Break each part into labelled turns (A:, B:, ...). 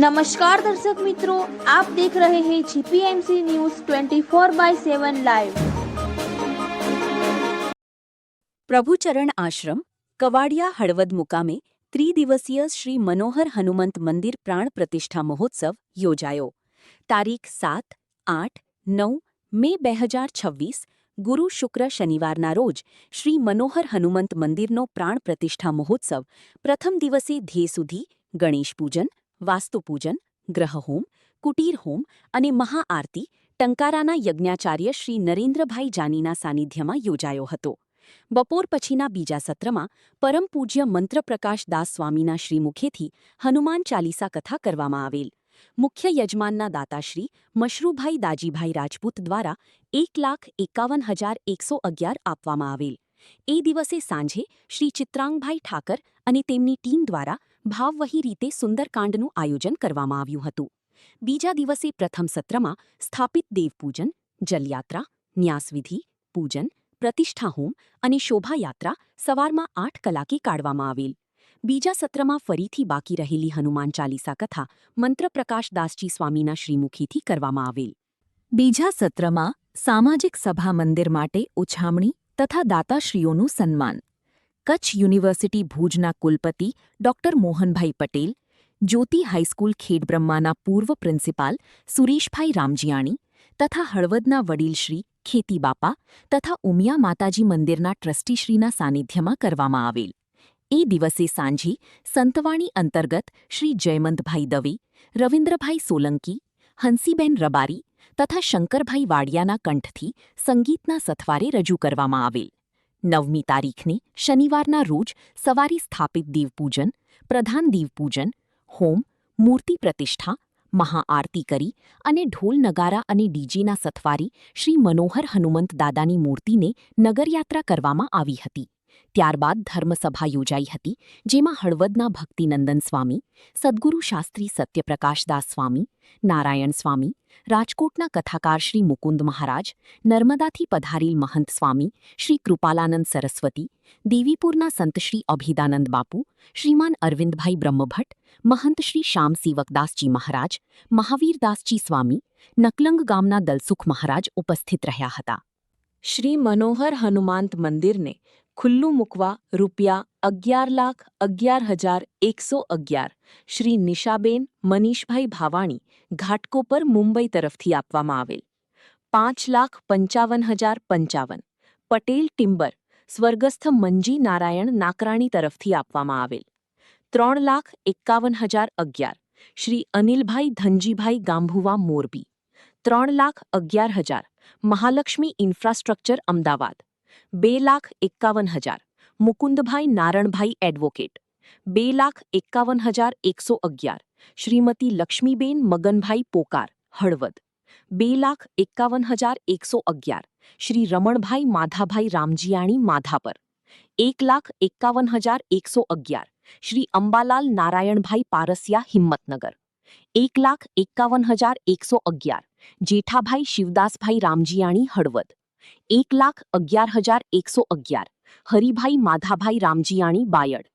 A: नमस्कार दर्शक मित्रों, आप देख रहे हैं जीपीएमसी न्यूज 24/7 लाइव।
B: પ્રભુચરણ આશ્રમ કવાડિયા હળવદ મુકામે ત્રિદિવસીય શ્રી મનોહર હનુમંત મંદિર પ્રાણ પ્રતિષ્ઠા મહોત્સવ યોજાયો. તારીખ 7, 8, 9 મે 2026 ગુરુ શુક્ર શનિવારના રોજ શ્રી મનોહર હનુમંત મંદિરનો પ્રાણ પ્રતિષ્ઠા મહોત્સવ પ્રથમ દિવસે ધ્યેય સુધી ગણેશ પૂજન, વાસ્તુપૂજન, ગ્રહહોમ, કુટીર હોમ અને મહાઆરતી ટંકારાના યજ્ઞાચાર્ય શ્રી નરેન્દ્રભાઈ જાનીના સાનિધ્યમાં યોજાયો હતો. બપોર પછીના બીજા સત્રમાં પરમ પૂજ્ય મંત્રપ્રકાશ દાસ સ્વામીના શ્રીમુખેથી હનુમાન ચાલીસા કથા કરવામાં આવેલ. મુખ્ય યજમાનના દાતાશ્રી મશરૂભાઈ દાજીભાઈ રાજપૂત દ્વારા 1,51,111 આપવામાં આવેલ. એ દિવસે સાંજે શ્રી ચિત્રાંગભાઈ ઠાકર અને તેમની ટીમ દ્વારા ભાવવહી રીતે સુંદરકાંડનું આયોજન કરવામાં આવ્યું હતું. બીજા દિવસે પ્રથમ સત્રમાં સ્થાપિત દેવપૂજન, જલયાત્રા, ન્યાસવિધિ, પૂજન, પ્રતિષ્ઠા હોમ અને શોભાયાત્રા સવારમાં 8 કલાકે કાઢવામાં આવેલ. બીજા સત્રમાં ફરીથી બાકી રહેલી હનુમાન ચાલીસા કથા મંત્રપ્રકાશ દાસજી સ્વામીના શ્રીમુખીથી કરવામાં આવેલ. બીજા સત્રમાં સામાજિક સભા મંદિર માટે ઉછામણી તથા દાતાશ્રીઓનું સન્માન. કચ્છ યુનિવર્સિટી ભુજના કુલપતિ ડોક્ટર મોહનભાઈ પટેલ, જ્યોતિ હાઈસ્કૂલ ખેડબ્રહ્માના પૂર્વ પ્રિન્સિપાલ સુરેશભાઈ રામજીયાણી તથા હળવદના વડીલશ્રી ખેતીબાપા તથા ઉમિયા માતાજી મંદિરના ટ્રસ્ટીશ્રીના સાનિધ્યમાં કરવામાં આવેલ. એ દિવસે સાંજે સંતવાણી અંતર્ગત શ્રી જયમંતભાઈ દવે, રવિન્દ્રભાઈ સોલંકી, હંસીબેન રબારી તથા શંકરભાઈ વાડિયાના કંઠથી સંગીતના સથવારે રજૂ કરવામાં આવેલ. 9મી તારીખને શનિવારના રોજ સવારે સ્થાપિત દેવપૂજન, પ્રધાન દેવપૂજન, હોમ, મૂર્તિ પ્રતિષ્ઠા, મહાઆરતી કરી અને ઢોલ નગારા અને ડીજેના સથવારે શ્રી મનોહર હનુમંત દાદાની મૂર્તિને નગરયાત્રા કરવામાં આવી હતી. ત્યારબાદ ધર્મસભા યોજાઈ હતી, જેમાં હળવદના ભક્તિનંદન સ્વામી, સદ્ગુરુ શાસ્ત્રી સત્યપ્રકાશદાસ સ્વામી, નારાયણ સ્વામી, રાજકોટના કથાકાર શ્રી મુકુંદ મહારાજ, નર્મદાથી પધારેલ મહંત સ્વામી શ્રી કૃપાલાનંદ સરસ્વતી, દેવીપુરના સંત શ્રી અભિદાનંદ બાપુ, શ્રીમાન અરવિંદભાઈ બ્રહ્મભટ્ટ, મહંત શ્રી શ્યામસેવકદાસજી મહારાજ, મહાવીરદાસજી સ્વામી, નકલંગ ગામના દલસુખ મહારાજ ઉપસ્થિત રહ્યા હતા. શ્રી મનોહર હનુમાંત મંદિરને ખુલ્લું મૂકવા ₹11,11,111 શ્રી નિશાબેન મનીષભાઈ ભાવાણી ઘાટકોપર મુંબઈ તરફથી આપવામાં આવેલ. 5,55,055 પટેલ ટિમ્બર સ્વર્ગસ્થ મંજી નારાયણ નાકરાણી તરફથી આપવામાં આવેલ. 3,51,011 શ્રી અનિલભાઈ ધનજીભાઈ ગાંભુવા મોરબી. 3,11,000 મહાલક્ષ્મી ઇન્ફ્રાસ્ટ્રક્ચર અમદાવાદ. 2,51,000 મુકુંદભાઈ નારણભાઈ એડવોકેટ. 2,51,111 શ્રીમતી લક્ષ્મીબેન મગનભાઈ પોકાર હળવદ. 2,51,111 શ્રી રમણભાઈ માધાભાઈ રામજીયાણી માધાપર. 1,51,111 શ્રી અંબાલાલ નારાયણભાઈ પારસિયા હિંમતનગર. 1,51,111 જેઠાભાઈ શિવદાસભાઈ રામજીયાણી હળવદ. 1,11,111 હરિભાઈ માધાભાઈ રામજીયાણી બાયડ.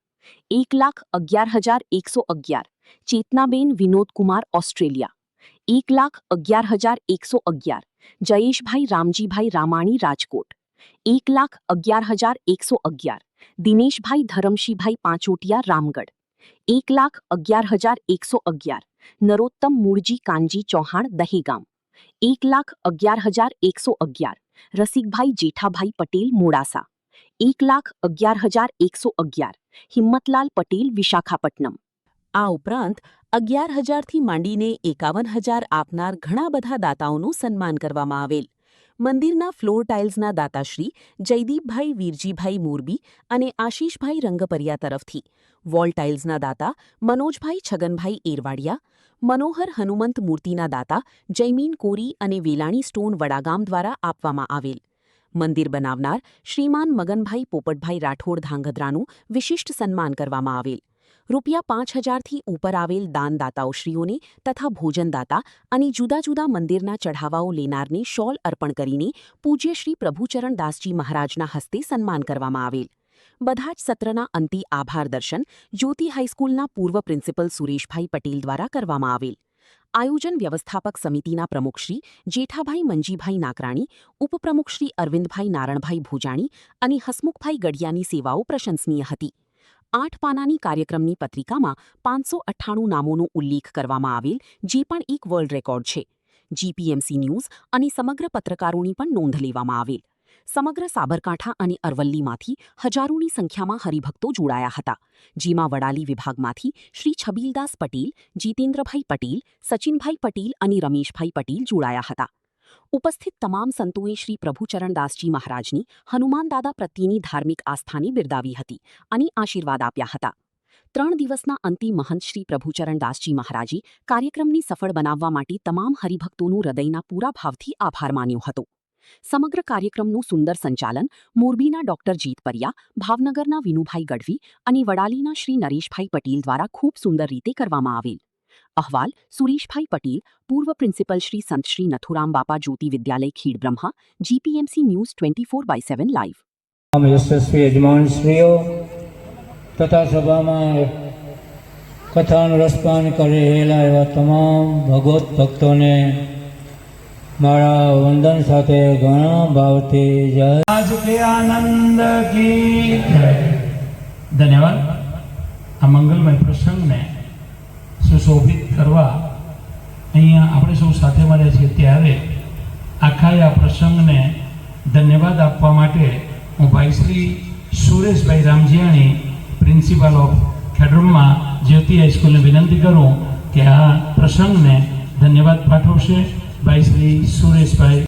B: 1,11,111 ચેતનાબેન વિનોદકુમાર ઓસ્ટ્રેલિયા. 1,11,111 જયેશભાઈ રામજીભાઈ રામાણી રાજકોટ. 1,11,111 દિનેશભાઈ ધરમશીભાઈ પાંચોટિયા રામગઢ. 1,11,111 નરોત્તમ મૂળજી કાનજી ચૌહાણ દહેગામ. 1,11,111 રસિકભાઈ જેઠાભાઈ પટેલ મોડાસા. 1,11,111 હિંમતલાલ પટેલ વિશાખાપટ્ટનમ. આ ઉપરાંત 11,000થી માંડીને 51,000 આપનાર ઘણા બધા દાતાઓનું સન્માન કરવામાં આવેલ. મંદિરના ફ્લોર ટાઇલ્સના દાતાશ્રી જયદીપભાઈ વીરજીભાઈ મોરબી અને આશીષભાઈ રંગપરિયા તરફથી, વોલ ટાઇલ્સના દાતા મનોજભાઈ છગનભાઈ એરવાડિયા, મનોહર હનુમંત મૂર્તિના દાતા જયમીન કોરી અને વેલાણી સ્ટોન વડાગામ દ્વારા આપવામાં આવેલ. મંદિર બનાવનાર શ્રીમાન મગનભાઈ પોપટભાઈ રાઠોડ ધાંગધ્રાનું વિશિષ્ટ સન્માન કરવામાં આવેલ. ₹5,000થી ઉપર આવેલ દાનદાતાઓશ્રીઓને તથા ભોજનદાતા અને જુદા જુદા મંદિરના ચઢાવાઓ લેનારને શોલ અર્પણ કરીને પૂજ્ય શ્રી પ્રભુચરણ દાસજી મહારાજના હસ્તે સન્માન કરવામાં આવેલ. બધા જ સત્રના અંતે આભાર દર્શન જ્યોતિ હાઈસ્કૂલના પૂર્વ પ્રિન્સિપલ સુરેશભાઈ પટેલ દ્વારા કરવામાં આવેલ. આયોજન વ્યવસ્થાપક સમિતિના પ્રમુખ શ્રી જેઠાભાઈ મંજીભાઈ નાકરાણી, ઉપપ્રમુખ શ્રી અરવિંદભાઈ નારણભાઈ ભોજાણી અને હસમુખભાઈ ગઢિયાની સેવાઓ પ્રશંસનીય હતી. 8 પાનાની કાર્યક્રમની પત્રિકામાં 598 નામોનો ઉલ્લેખ કરવામાં આવેલ, જે પણ એક વર્લ્ડ રેકોર્ડ છે. જીપીએમસી ન્યૂઝ અને સમગ્ર પત્રકારોની પણ નોંધ લેવામાં આવેલ. સમગ્ર સાબરકાંઠા અને અરવલ્લીમાંથી હજારોની સંખ્યામાં હરિભક્તો જોડાયા હતા, જેમાં વડાલી વિભાગમાંથી શ્રી છબીલદાસ પટેલ, જીતેન્દ્રભાઈ પટેલ, સચિનભાઈ પટેલ અને રમેશભાઈ પટેલ જોડાયા હતા. ઉપસ્થિત તમામ સંતોએ શ્રી પ્રભુચરણદાસજી મહારાજની હનુમાનદાદા પ્રત્યેની ધાર્મિક આસ્થાને બિરદાવી હતી અને આશીર્વાદ આપ્યા હતા. 3 દિવસના અંતે મહંત શ્રી પ્રભુચરણદાસજી મહારાજે કાર્યક્રમને સફળ બનાવવા માટે તમામ હરિભક્તોનો હૃદયના પૂરા ભાવથી આભાર માન્યો હતો. સમગ્ર કાર્યક્રમનું સુંદર સંચાલન મોરબીના ડોક્ટર જીત પરિયા, ભાવનગરના વિનુભાઈ ગઢવી અને વડાલીના શ્રી નરેશભાઈ પટેલ દ્વારા ખૂબ સુંદર રીતે કરવામાં આવેલ. અહેવાલ સુરેશભાઈ પટેલ, પૂર્વ પ્રિન્સિપલ શ્રી સંત શ્રી નથુરામ બાપા જ્યોતિ વિદ્યાલય ખેડબ્રહ્મા, જીપીએમસી ન્યૂઝ 24/7 લાઈવ.
C: યશસ્વી યજમાનશ્રીઓ તથા સભામાં કથાનું રસપાન કરી રહેલા એવા તમામ ભગવત ભક્તોને મારા વંદન સાથે ઘણા ભાવથી જય આજ કે આનંદ કી
D: ધન્યવાદ. આ મંગલમય પ્રસંગને સુશોભિત કરવા અહીંયા આપણે સૌ સાથે મળ્યા છીએ, ત્યારે આખા આ પ્રસંગને ધન્યવાદ આપવા માટે હું ભાઈ શ્રી સુરેશભાઈ રામજીયાણી, પ્રિન્સિપાલ ઓફ ખેડબ્રહ્મા જ્યોતિ હાઈસ્કૂલને વિનંતી કરું કે આ પ્રસંગને ધન્યવાદ પાઠવશે. ભાઈ શ્રી સુરેશભાઈ.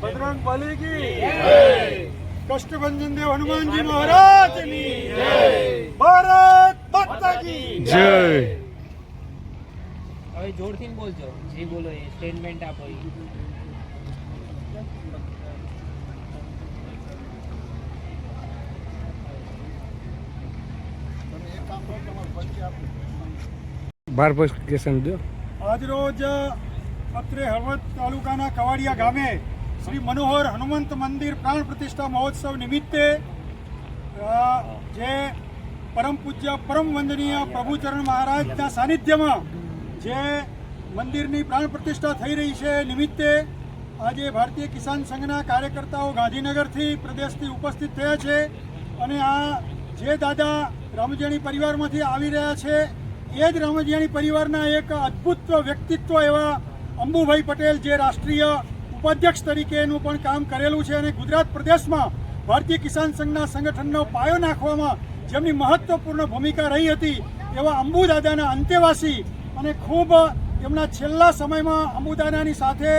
E: बजरंग बली की जय, कष्टभंजन देव हनुमान जी महाराज की जय, भारत माता की जय.
F: હવે જોરથી બોલજો, જે બોલો એ સ્ટેટમેન્ટ આપો.
E: આજરોજ અત્રે હળવદ તાલુકાના કવાડિયા ગામે શ્રી મનોહર હનુમંત મંદિર પ્રાણ પ્રતિષ્ઠા મહોત્સવ નિમિત્તે જે પરમ પૂજ્ય પરમ વંદનીય પ્રભુચરણ મહારાજના સાનિધ્યમાં જે મંદિરની પ્રાણ પ્રતિષ્ઠા થઈ રહી છે, નિમિત્તે આજે ભારતીય કિસાન સંઘના કાર્યકર્તાઓ ગાંધીનગરથી પ્રદેશથી ઉપસ્થિત થયા છે અને આ જે દાદા રામજીયાણી પરિવારમાંથી આવી રહ્યા છે એ જ રામજીયાણી પરિવારના એક અદ્ભુત વ્યક્તિત્વ એવા અંબુભાઈ પટેલ, જે રાષ્ટ્રીય ઉપાધ્યક્ષ તરીકેનું પણ કામ કરેલું છે અને ગુજરાત પ્રદેશમાં ભારતીય કિસાન સંઘના સંગઠનનો પાયો નાખવામાં જેમની મહત્વપૂર્ણ ભૂમિકા રહી હતી, એવા અંબુ દાદાના અંતેવાસી અને ખૂબ એમના છેલ્લા સમયમાં અંબુદાદાની સાથે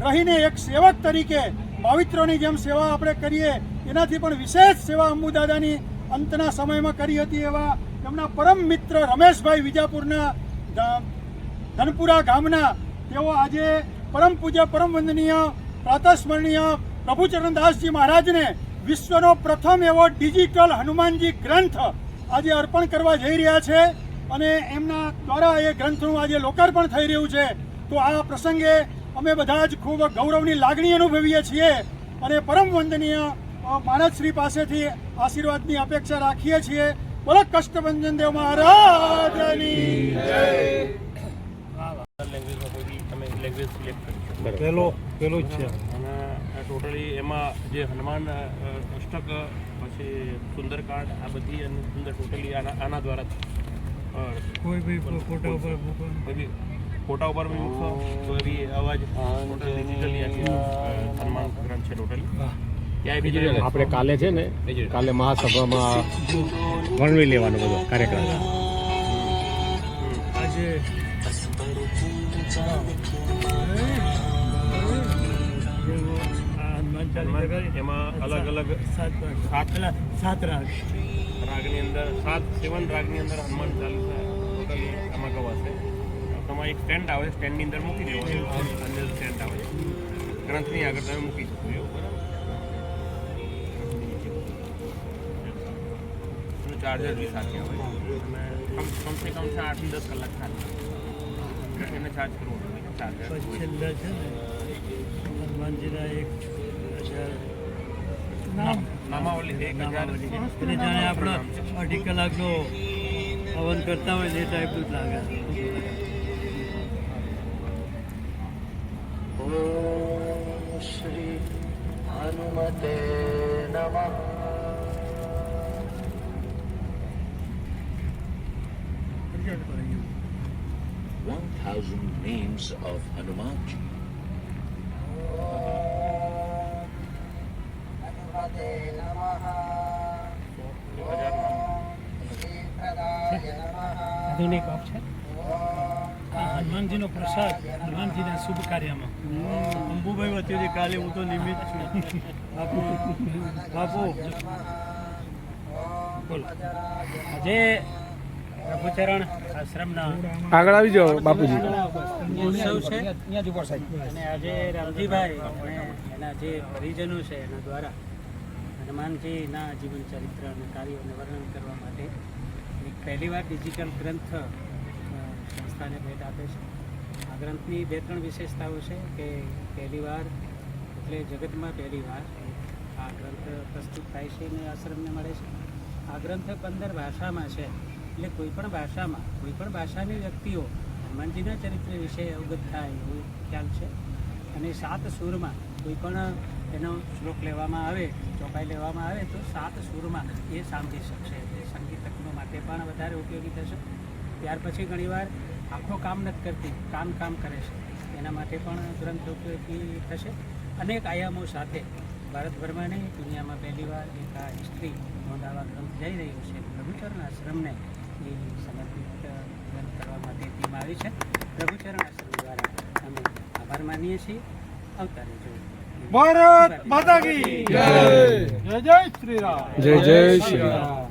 E: રહીને એક સેવક તરીકે ભાવિત્રોની જેમ સેવા આપણે કરીએ એનાથી પણ વિશેષ સેવા અંબુદાદાની અંતના સમયમાં કરી હતી એવા એમના પરમ મિત્ર રમેશભાઈ વિજાપુરના ધનપુરા ગામના, તેઓ આજે પરમ પૂજ્ય પરમ વંદનીય પ્રાતસ્મરણીય પ્રભુચરણદાસજી મહારાજને વિશ્વનો પ્રથમ એવો ડિજિટલ હનુમાનજી ગ્રંથ આજે અર્પણ કરવા જઈ રહ્યા છે અને એમના દ્વારા એ ગ્રંથનું આજે લોકાર્પણ થઈ રહ્યું છે. તો આ પ્રસંગે અમે બધા જ ખૂબ ગૌરવની લાગણી અનુભવીએ છીએ અને પરમ વંદનીય માનસશ્રી પાસેથી આશીર્વાદની અપેક્ષા રાખીએ છીએ. બોલો કષ્ટભંજન દેવ મહારાજની જય.
D: પેલો જ છે અને ટોટલી એમાં જે હનુમાન અષ્ટક, પછી સુંદરકાંડ, આ બધી અને સુંદર ટોટલી આના દ્વારા કોઈ બી ફોટા ઉપર બી મૂકશો કોઈ બી અવાજ ડિજિટલી હનુમાન ગ્રંથ છે ટોટલી.
G: આપણે કાલે છે ને, કાલે મહાસભામાં વર્ણવી લેવાનો બધો કાર્યક્રમ.
D: આજે
G: એમાં અલગ અલગ સાત રાગની અંદર 7 રાગની અંદર હનુમાન ચાલીસા ટોટલી આમાં ગવાશે. તમારે એક સ્ટેન્ડ આવે, સ્ટેન્ડની અંદર મૂકી દેવાનું, અંદર સ્ટેન્ડ આવે, ગ્રંથની આગળ તમે મૂકી શકો એવું. બરાબર, ચાર્જર બી સાથે આવે અને કમસે કમ 8 થી 10 કલાક થાય એને ચાર્જ કરવું હોય ચાર્જર.
H: છેલ્લા છે ને હનુમાનજીના 1000
G: નામાવલી 1000
H: એને જાણે આપણા 2.5 કલાકનો હવન કરતા હોય ને એ ટાઈપનું જ લાગે.
I: શ્રી હનુમતે નમઃ. 1000 names of Hanumanji.
D: આધુનિક ઓપ છે. આ હનુમાનજીનો પ્રસાદ હનુમાનજીના શુભ કાર્યમાં.
H: અંબુભાઈ વતીથી કાલે હું તો નિમિત્ત છું. બાપુ
D: બોલો. આજે પ્રભુચરણ આશ્રમના
G: આગળ આવી જાઓ બાપુજી.
D: ઉત્સવ છે અને આજે રામજીભાઈ અને એના જે પરિજનો છે એના દ્વારા હનુમાનજીના જીવન ચરિત્ર અને કાર્યોને વર્ણન કરવા માટે એક પહેલીવાર ડિજિટલ ગ્રંથ સંસ્થાને ભેટ આપે છે. આ ગ્રંથની 2-3 વિશેષતાઓ છે કે પહેલીવાર એટલે જગતમાં પહેલીવાર આ ગ્રંથ પ્રસ્તુત થાય છે અને આશ્રમને મળે છે. આ ગ્રંથ 15 ભાષામાં છે એટલે કોઈપણ ભાષાની વ્યક્તિઓ હનુમાનજીના ચરિત્ર વિશે અવગત થાય એવો ખ્યાલ છે. અને 7 સૂરમાં કોઈ પણ એનો શ્લોક લેવામાં આવે, ચોપાઈ લેવામાં આવે તો 7 સૂરમાં એ સાંભળી શકશે. એ સંગીતજ્ઞો માટે પણ વધારે ઉપયોગી થશે. ત્યાર પછી ઘણીવાર આંખો કામ નથી કરતી, કામ કરે છે, એના માટે પણ ગ્રંથ ઉપયોગી થશે. અનેક આયામો સાથે ભારતભરમાં નહીં દુનિયામાં પહેલીવાર એક આ હિસ્ટ્રી નોંધાવા ગ્રંથ જઈ રહ્યો છે. પ્રભુચરણ આશ્રમને એ સમર્પિત ગ્રંથ કરવા માટે ટીમ આવી છે. પ્રભુચરણ આશ્રમ દ્વારા અમે આભાર માનીએ છીએ. આવતા રહેજો.
E: ભારત માતા કી જય. જય જય શ્રી રામ.
G: જય જય શ્રી રામ.